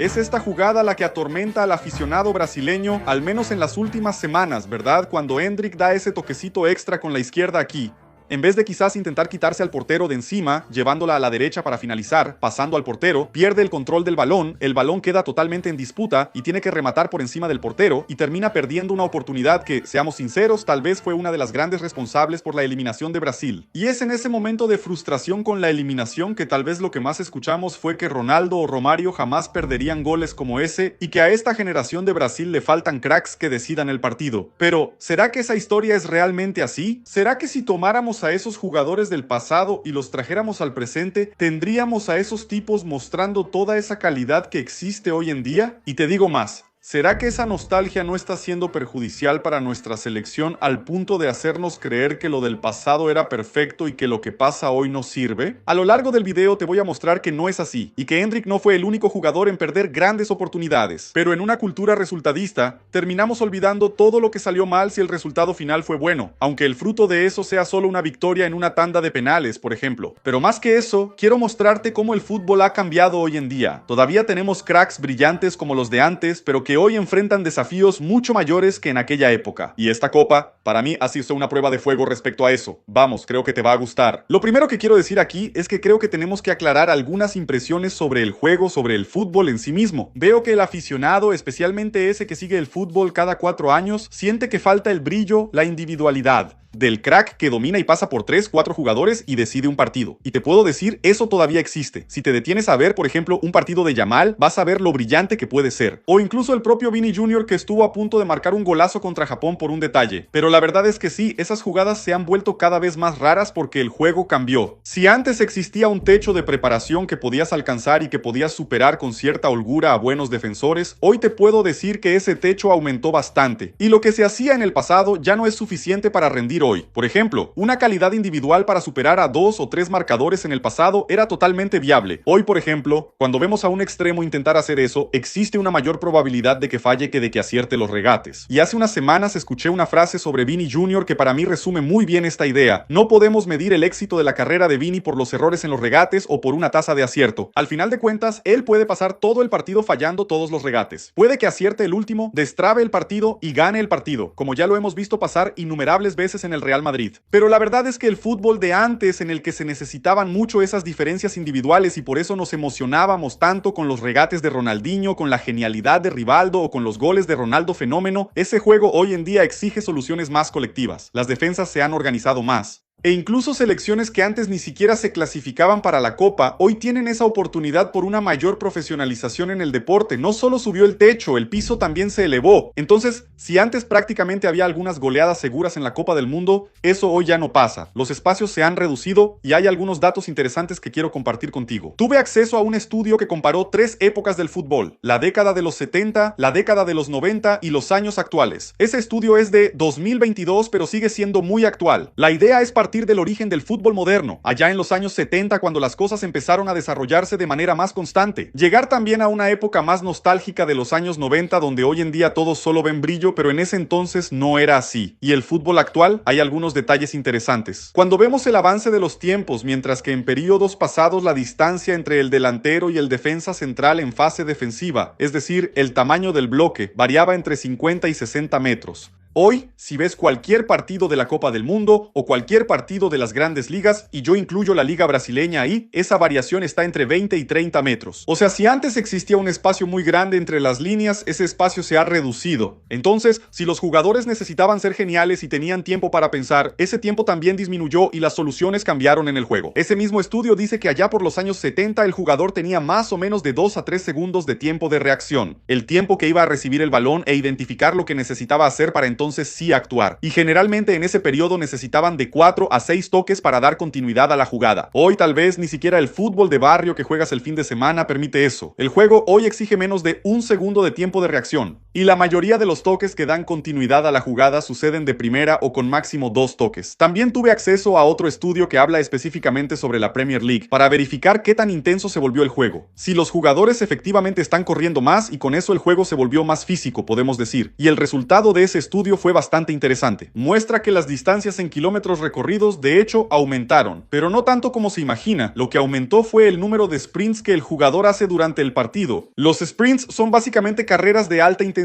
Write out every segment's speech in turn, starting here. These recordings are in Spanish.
Es esta jugada la que atormenta al aficionado brasileño, al menos en las últimas semanas, ¿verdad? Cuando Endrick da ese toquecito extra con la izquierda aquí. En vez de quizás intentar quitarse al portero de encima, llevándola a la derecha para finalizar, pasando al portero, pierde el control del balón, el balón queda totalmente en disputa y tiene que rematar por encima del portero y termina perdiendo una oportunidad que, seamos sinceros, tal vez fue una de las grandes responsables por la eliminación de Brasil. Y es en ese momento de frustración con la eliminación que tal vez lo que más escuchamos fue que Ronaldo o Romario jamás perderían goles como ese y que a esta generación de Brasil le faltan cracks que decidan el partido. Pero, ¿será que esa historia es realmente así? ¿Será que si tomáramos a esos jugadores del pasado y los trajéramos al presente, tendríamos a esos tipos mostrando toda esa calidad que existe hoy en día? Y te digo más. ¿Será que esa nostalgia no está siendo perjudicial para nuestra selección al punto de hacernos creer que lo del pasado era perfecto y que lo que pasa hoy no sirve? A lo largo del video te voy a mostrar que no es así y que Endrick no fue el único jugador en perder grandes oportunidades. Pero en una cultura resultadista, terminamos olvidando todo lo que salió mal si el resultado final fue bueno, aunque el fruto de eso sea solo una victoria en una tanda de penales, por ejemplo. Pero más que eso, quiero mostrarte cómo el fútbol ha cambiado hoy en día. Todavía tenemos cracks brillantes como los de antes, pero que hoy enfrentan desafíos mucho mayores que en aquella época. Y esta copa, para mí, ha sido una prueba de fuego respecto a eso. Vamos, creo que te va a gustar. Lo primero que quiero decir aquí es que creo que tenemos que aclarar algunas impresiones sobre el juego, sobre el fútbol en sí mismo. Veo que el aficionado, especialmente ese que sigue el fútbol cada 4 años, siente que falta el brillo, la individualidad del crack que domina y pasa por 3, 4 jugadores y decide un partido. Y te puedo decir, eso todavía existe. Si te detienes a ver, por ejemplo, un partido de Yamal, vas a ver lo brillante que puede ser. O incluso el propio Vini Jr. que estuvo a punto de marcar un golazo contra Japón por un detalle. Pero la verdad es que sí, esas jugadas se han vuelto cada vez más raras porque el juego cambió. Si antes existía un techo de preparación que podías alcanzar y que podías superar con cierta holgura a buenos defensores, hoy te puedo decir que ese techo aumentó bastante. Y lo que se hacía en el pasado ya no es suficiente para rendir hoy. Por ejemplo, una calidad individual para superar a 2 o 3 marcadores en el pasado era totalmente viable. Hoy, por ejemplo, cuando vemos a un extremo intentar hacer eso, existe una mayor probabilidad de que falle que de que acierte los regates. Y hace unas semanas escuché una frase sobre Vini Jr. que para mí resume muy bien esta idea. No podemos medir el éxito de la carrera de Vini por los errores en los regates o por una tasa de acierto. Al final de cuentas, él puede pasar todo el partido fallando todos los regates. Puede que acierte el último, destrabe el partido y gane el partido, como ya lo hemos visto pasar innumerables veces en el Real Madrid. Pero la verdad es que el fútbol de antes, en el que se necesitaban mucho esas diferencias individuales y por eso nos emocionábamos tanto con los regates de Ronaldinho, con la genialidad de Rivaldo o con los goles de Ronaldo Fenómeno, ese juego hoy en día exige soluciones más colectivas. Las defensas se han organizado más. E incluso selecciones que antes ni siquiera se clasificaban para la Copa, hoy tienen esa oportunidad por una mayor profesionalización en el deporte. No solo subió el techo, el piso también se elevó. Entonces, si antes prácticamente había algunas goleadas seguras en la Copa del Mundo, eso hoy ya no pasa. Los espacios se han reducido y hay algunos datos interesantes que quiero compartir contigo. Tuve acceso a un estudio que comparó 3 épocas del fútbol: la década de los 70, la década de los 90 y los años actuales. Ese estudio es de 2022, pero sigue siendo muy actual. La idea es partir del origen del fútbol moderno, allá en los años 70, cuando las cosas empezaron a desarrollarse de manera más constante. Llegar también a una época más nostálgica de los años 90, donde hoy en día todos solo ven brillo, pero en ese entonces no era así. Y el fútbol actual, hay algunos detalles interesantes. Cuando vemos el avance de los tiempos, mientras que en periodos pasados la distancia entre el delantero y el defensa central en fase defensiva, es decir, el tamaño del bloque, variaba entre 50 y 60 metros. Hoy, si ves cualquier partido de la Copa del Mundo o cualquier partido de las grandes ligas, y yo incluyo la liga brasileña ahí, esa variación está entre 20 y 30 metros. O sea, si antes existía un espacio muy grande entre las líneas, ese espacio se ha reducido. Entonces, si los jugadores necesitaban ser geniales y tenían tiempo para pensar, ese tiempo también disminuyó y las soluciones cambiaron en el juego. Ese mismo estudio dice que allá por los años 70 el jugador tenía más o menos de 2 a 3 segundos de tiempo de reacción, el tiempo que iba a recibir el balón e identificar lo que necesitaba hacer para entonces sí actuar. Y generalmente en ese periodo necesitaban de 4 a 6 toques para dar continuidad a la jugada. Hoy tal vez ni siquiera el fútbol de barrio que juegas el fin de semana permite eso. El juego hoy exige menos de 1 segundo de tiempo de reacción. Y la mayoría de los toques que dan continuidad a la jugada suceden de primera o con máximo 2 toques. También tuve acceso a otro estudio que habla específicamente sobre la Premier League para verificar qué tan intenso se volvió el juego. Si los jugadores efectivamente están corriendo más y con eso el juego se volvió más físico, podemos decir. Y el resultado de ese estudio fue bastante interesante. Muestra que las distancias en kilómetros recorridos de hecho aumentaron, pero no tanto como se imagina. Lo que aumentó fue el número de sprints que el jugador hace durante el partido. Los sprints son básicamente carreras de alta intensidad,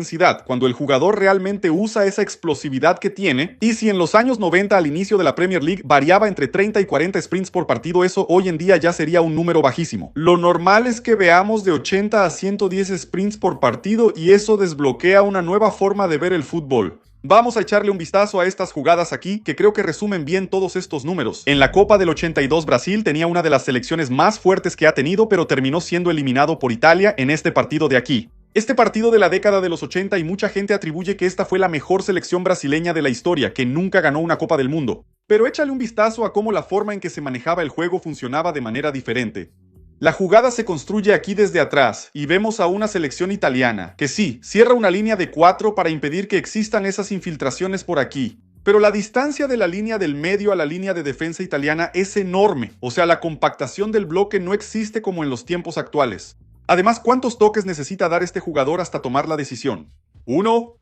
cuando el jugador realmente usa esa explosividad que tiene, y si en los años 90 al inicio de la Premier League variaba entre 30 y 40 sprints por partido, eso hoy en día ya sería un número bajísimo. Lo normal es que veamos de 80 a 110 sprints por partido y eso desbloquea una nueva forma de ver el fútbol. Vamos a echarle un vistazo a estas jugadas aquí, que creo que resumen bien todos estos números. En la Copa del 82 Brasil tenía una de las selecciones más fuertes que ha tenido, pero terminó siendo eliminado por Italia en este partido de aquí. Este partido de la década de los 80 y mucha gente atribuye que esta fue la mejor selección brasileña de la historia, que nunca ganó una Copa del Mundo. Pero échale un vistazo a cómo la forma en que se manejaba el juego funcionaba de manera diferente. La jugada se construye aquí desde atrás y vemos a una selección italiana, que sí, cierra una línea de 4 para impedir que existan esas infiltraciones por aquí. Pero la distancia de la línea del medio a la línea de defensa italiana es enorme, o sea, la compactación del bloque no existe como en los tiempos actuales. Además, ¿cuántos toques necesita dar este jugador hasta tomar la decisión? 1,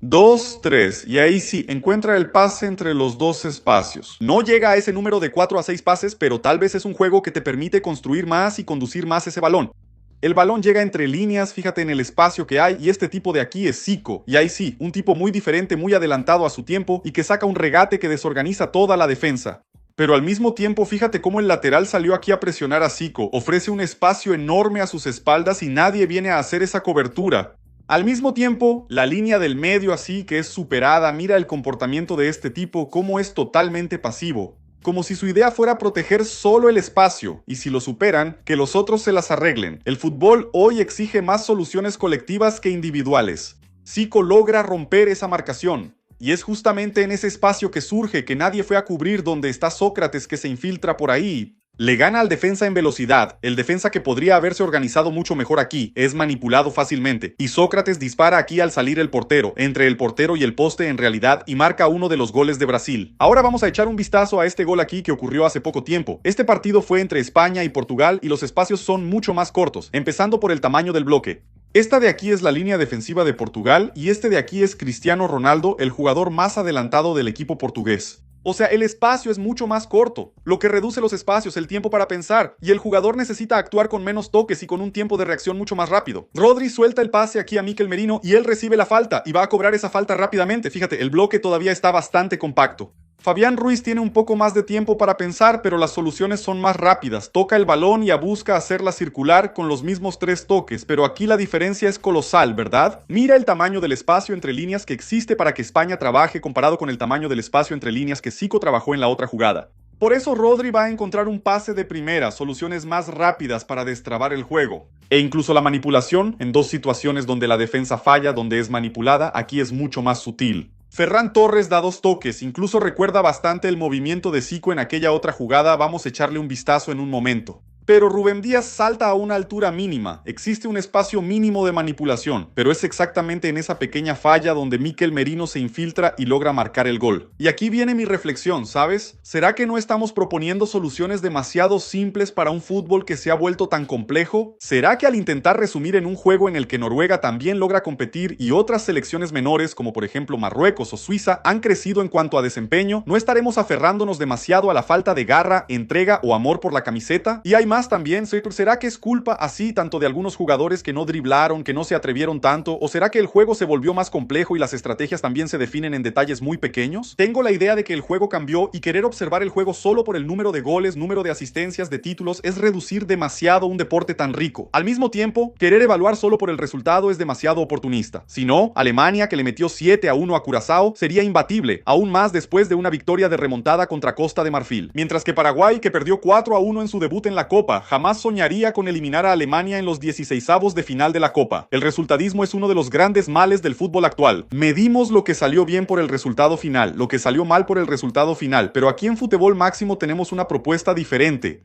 2, 3, y ahí sí, encuentra el pase entre los dos espacios. No llega a ese número de 4 a 6 pases, pero tal vez es un juego que te permite construir más y conducir más ese balón. El balón llega entre líneas, fíjate en el espacio que hay, y este tipo de aquí es Zico, y ahí sí, un tipo muy diferente, muy adelantado a su tiempo, y que saca un regate que desorganiza toda la defensa. Pero al mismo tiempo, fíjate cómo el lateral salió aquí a presionar a Zico, ofrece un espacio enorme a sus espaldas y nadie viene a hacer esa cobertura. Al mismo tiempo, la línea del medio así que es superada, mira el comportamiento de este tipo, cómo es totalmente pasivo. Como si su idea fuera proteger solo el espacio, y si lo superan, que los otros se las arreglen. El fútbol hoy exige más soluciones colectivas que individuales. Zico logra romper esa marcación. Y es justamente en ese espacio que surge, que nadie fue a cubrir, donde está Sócrates que se infiltra por ahí. Le gana al defensa en velocidad, el defensa que podría haberse organizado mucho mejor aquí, es manipulado fácilmente. Y Sócrates dispara aquí al salir el portero, entre el portero y el poste en realidad, y marca uno de los goles de Brasil. Ahora vamos a echar un vistazo a este gol aquí que ocurrió hace poco tiempo. Este partido fue entre España y Portugal y los espacios son mucho más cortos, empezando por el tamaño del bloque. Esta de aquí es la línea defensiva de Portugal y este de aquí es Cristiano Ronaldo, el jugador más adelantado del equipo portugués. O sea, el espacio es mucho más corto, lo que reduce los espacios, el tiempo para pensar, y el jugador necesita actuar con menos toques y con un tiempo de reacción mucho más rápido. Rodri suelta el pase aquí a Mikel Merino y él recibe la falta y va a cobrar esa falta rápidamente. Fíjate, el bloque todavía está bastante compacto. Fabián Ruiz tiene un poco más de tiempo para pensar, pero las soluciones son más rápidas. Toca el balón y busca hacerla circular con los mismos 3 toques, pero aquí la diferencia es colosal, ¿verdad? Mira el tamaño del espacio entre líneas que existe para que España trabaje comparado con el tamaño del espacio entre líneas que Zico trabajó en la otra jugada. Por eso Rodri va a encontrar un pase de primera, soluciones más rápidas para destrabar el juego. E incluso la manipulación, en 2 situaciones donde la defensa falla, donde es manipulada, aquí es mucho más sutil. Ferran Torres da 2 toques, incluso recuerda bastante el movimiento de Zico en aquella otra jugada, vamos a echarle un vistazo en un momento. Pero Rubén Díaz salta a una altura mínima, existe un espacio mínimo de manipulación, pero es exactamente en esa pequeña falla donde Mikel Merino se infiltra y logra marcar el gol. Y aquí viene mi reflexión, ¿sabes? ¿Será que no estamos proponiendo soluciones demasiado simples para un fútbol que se ha vuelto tan complejo? ¿Será que al intentar resumir en un juego en el que Noruega también logra competir y otras selecciones menores, como por ejemplo Marruecos o Suiza, han crecido en cuanto a desempeño, no estaremos aferrándonos demasiado a la falta de garra, entrega o amor por la camiseta? Y hay más también, ¿será que es culpa así tanto de algunos jugadores que no driblaron, que no se atrevieron tanto? ¿O será que el juego se volvió más complejo y las estrategias también se definen en detalles muy pequeños? Tengo la idea de que el juego cambió y querer observar el juego solo por el número de goles, número de asistencias, de títulos, es reducir demasiado un deporte tan rico. Al mismo tiempo, querer evaluar solo por el resultado es demasiado oportunista. Si no, Alemania, que le metió 7-1 a Curazao, sería imbatible, aún más después de una victoria de remontada contra Costa de Marfil. Mientras que Paraguay, que perdió 4-1 en su debut en la Copa, jamás soñaría con eliminar a Alemania en los 16avos de final de la Copa. El resultadismo es uno de los grandes males del fútbol actual. Medimos lo que salió bien por el resultado final, lo que salió mal por el resultado final, pero aquí en Futebol Máximo tenemos una propuesta diferente.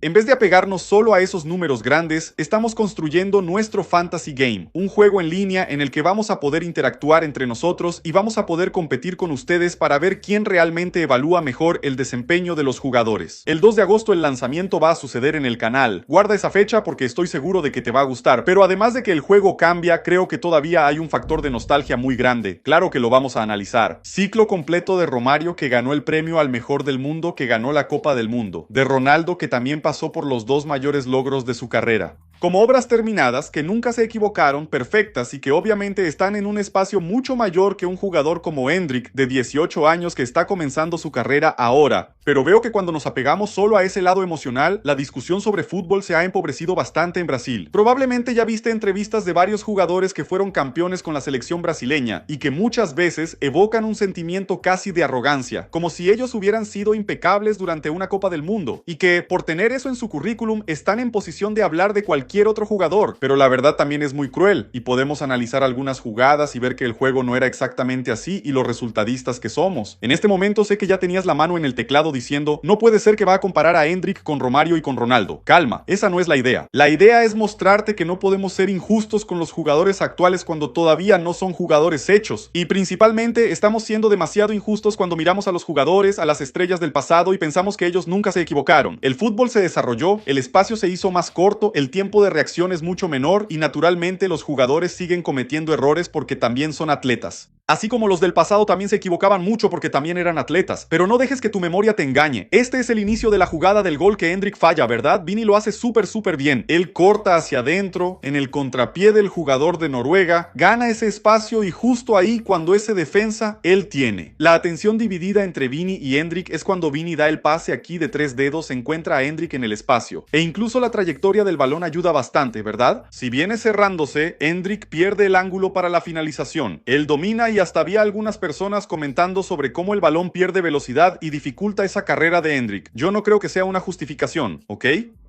En vez de apegarnos solo a esos números grandes, estamos construyendo nuestro Fantasy Game, un juego en línea en el que vamos a poder interactuar entre nosotros y vamos a poder competir con ustedes para ver quién realmente evalúa mejor el desempeño de los jugadores. El 2 de agosto el lanzamiento va a suceder en el canal. Guarda esa fecha porque estoy seguro de que te va a gustar, pero además de que el juego cambia, creo que todavía hay un factor de nostalgia muy grande. Claro que lo vamos a analizar. Ciclo completo de Romario, que ganó el premio al mejor del mundo, que ganó la Copa del Mundo. De Ronaldo, que también pasó por los dos mayores logros de su carrera. Como obras terminadas, que nunca se equivocaron, perfectas y que obviamente están en un espacio mucho mayor que un jugador como Endrick, de 18 años, que está comenzando su carrera ahora. Pero veo que cuando nos apegamos solo a ese lado emocional, la discusión sobre fútbol se ha empobrecido bastante en Brasil. Probablemente ya viste entrevistas de varios jugadores que fueron campeones con la selección brasileña y que muchas veces evocan un sentimiento casi de arrogancia, como si ellos hubieran sido impecables durante una Copa del Mundo y que, por tener eso en su currículum, están en posición de hablar de cualquier otro jugador. Pero la verdad también es muy cruel y podemos analizar algunas jugadas y ver que el juego no era exactamente así y los resultadistas que somos. En este momento sé que ya tenías la mano en el teclado diciendo: no puede ser que va a comparar a Endrick con Romario y con Ronaldo. Calma, esa no es la idea. La idea es mostrarte que no podemos ser injustos con los jugadores actuales cuando todavía no son jugadores hechos. Y principalmente estamos siendo demasiado injustos cuando miramos a los jugadores, a las estrellas del pasado y pensamos que ellos nunca se equivocaron. El fútbol se desarrolló, el espacio se hizo más corto, el tiempo de reacción es mucho menor y naturalmente los jugadores siguen cometiendo errores porque también son atletas. Así como los del pasado también se equivocaban mucho porque también eran atletas. Pero no dejes que tu memoria te engañe. Este es el inicio de la jugada del gol que Endrick falla, ¿verdad? Vini lo hace súper bien. Él corta hacia adentro, en el contrapié del jugador de Noruega, gana ese espacio y justo ahí, cuando ese defensa, él tiene. La atención dividida entre Vini y Endrick es cuando Vini da el pase aquí de 3 dedos, encuentra a Endrick en el espacio. E incluso la trayectoria del balón ayuda bastante, ¿verdad? Si viene cerrándose, Endrick pierde el ángulo para la finalización. Él domina y hasta había algunas personas comentando sobre cómo el balón pierde velocidad y dificulta esa carrera de Endrick. Yo no creo que sea una justificación, ¿ok?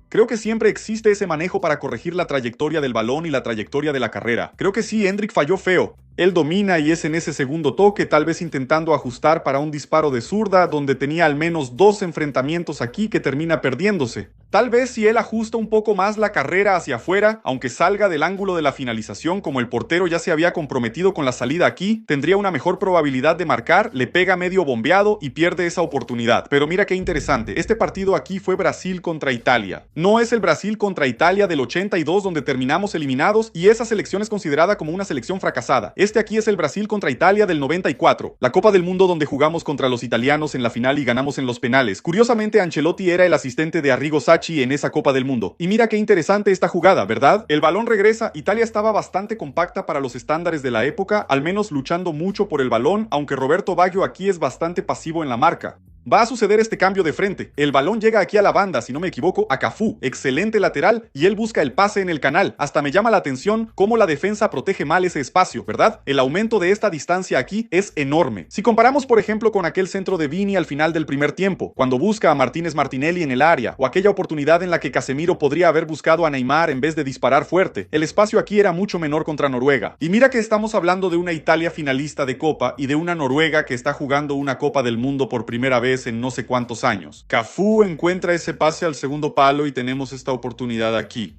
Creo que siempre existe ese manejo para corregir la trayectoria del balón y la trayectoria de la carrera. Creo que sí, Endrick falló feo. Él domina y es en ese segundo toque, tal vez intentando ajustar para un disparo de zurda, donde tenía al menos 2 enfrentamientos aquí que termina perdiéndose. Tal vez si él ajusta un poco más la carrera hacia afuera, aunque salga del ángulo de la finalización, como el portero ya se había comprometido con la salida aquí, tendría una mejor probabilidad de marcar, le pega medio bombeado y pierde esa oportunidad. Pero mira qué interesante, este partido aquí fue Brasil contra Italia. No es el Brasil contra Italia del 82 donde terminamos eliminados y esa selección es considerada como una selección fracasada. Este aquí es el Brasil contra Italia del 94, la Copa del Mundo donde jugamos contra los italianos en la final y ganamos en los penales. Curiosamente, Ancelotti era el asistente de Arrigo Sacchi en esa Copa del Mundo. Y mira qué interesante esta jugada, ¿verdad? El balón regresa, Italia estaba bastante compacta para los estándares de la época, al menos luchando mucho por el balón, aunque Roberto Baggio aquí es bastante pasivo en la marca. Va a suceder este cambio de frente. El balón llega aquí a la banda, si no me equivoco, a Cafú. Excelente lateral y él busca el pase en el canal. Hasta me llama la atención cómo la defensa protege mal ese espacio, ¿verdad? El aumento de esta distancia aquí es enorme. Si comparamos, por ejemplo, con aquel centro de Vini al final del primer tiempo, cuando busca a Martínez Martinelli en el área, o aquella oportunidad en la que Casemiro podría haber buscado a Neymar en vez de disparar fuerte, el espacio aquí era mucho menor contra Noruega. Y mira que estamos hablando de una Italia finalista de Copa y de una Noruega que está jugando una Copa del Mundo por primera vez en no sé cuántos años. Cafú encuentra ese pase al segundo palo y tenemos esta oportunidad aquí.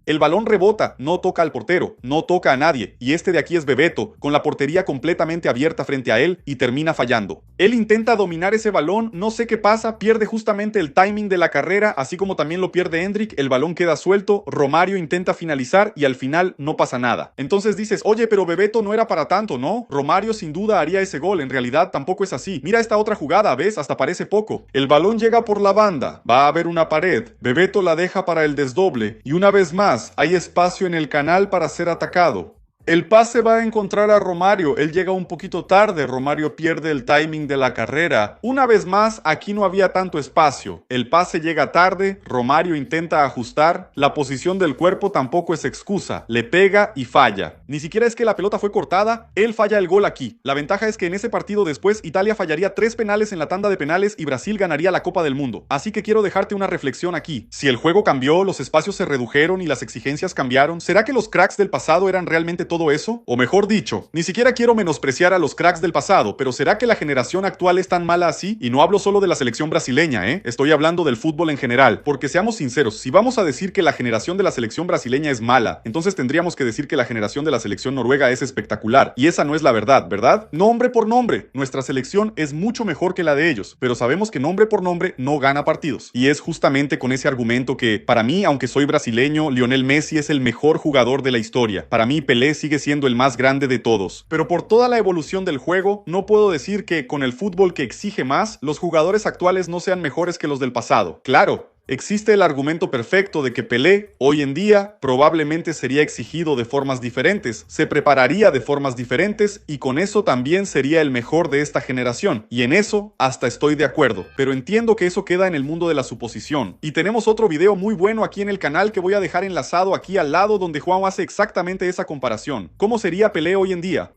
El balón rebota, no toca al portero, no toca a nadie, y este de aquí es Bebeto, con la portería completamente abierta frente a él y termina fallando. Él intenta dominar ese balón, no sé qué pasa, pierde justamente el timing de la carrera, así como también lo pierde Endrick, el balón queda suelto, Romario intenta finalizar y al final no pasa nada. Entonces dices, oye, pero Bebeto no era para tanto, ¿no? Romario sin duda haría ese gol, en realidad tampoco es así. Mira esta otra jugada, ¿ves? Hasta parece poco. El balón llega por la banda, va a haber una pared, Bebeto la deja para el desdoble y una vez más, hay espacio en el canal para ser atacado. El pase va a encontrar a Romario, él llega un poquito tarde, Romario pierde el timing de la carrera. Una vez más, aquí no había tanto espacio, el pase llega tarde, Romario intenta ajustar, la posición del cuerpo tampoco es excusa, le pega y falla. Ni siquiera es que la pelota fue cortada, él falla el gol aquí. La ventaja es que en ese partido después Italia fallaría 3 penales en la tanda de penales y Brasil ganaría la Copa del Mundo. Así que quiero dejarte una reflexión aquí. Si el juego cambió, los espacios se redujeron y las exigencias cambiaron, ¿será que los cracks del pasado eran realmente todo todo eso? O mejor dicho, ni siquiera quiero menospreciar a los cracks del pasado, pero ¿será que la generación actual es tan mala así? Y no hablo solo de la selección brasileña, estoy hablando del fútbol en general, porque seamos sinceros, si vamos a decir que la generación de la selección brasileña es mala, entonces tendríamos que decir que la generación de la selección noruega es espectacular, y esa no es la verdad, ¿verdad? Nombre por nombre, nuestra selección es mucho mejor que la de ellos, pero sabemos que nombre por nombre no gana partidos, y es justamente con ese argumento que, para mí, aunque soy brasileño, Lionel Messi es el mejor jugador de la historia. Para mí, Pelé sigue siendo el más grande de todos. Pero por toda la evolución del juego, no puedo decir que con el fútbol que exige más, los jugadores actuales no sean mejores que los del pasado. Claro, existe el argumento perfecto de que Pelé, hoy en día, probablemente sería exigido de formas diferentes, se prepararía de formas diferentes y con eso también sería el mejor de esta generación. Y en eso hasta estoy de acuerdo, pero entiendo que eso queda en el mundo de la suposición. Y tenemos otro video muy bueno aquí en el canal que voy a dejar enlazado aquí al lado donde Juan hace exactamente esa comparación. ¿Cómo sería Pelé hoy en día?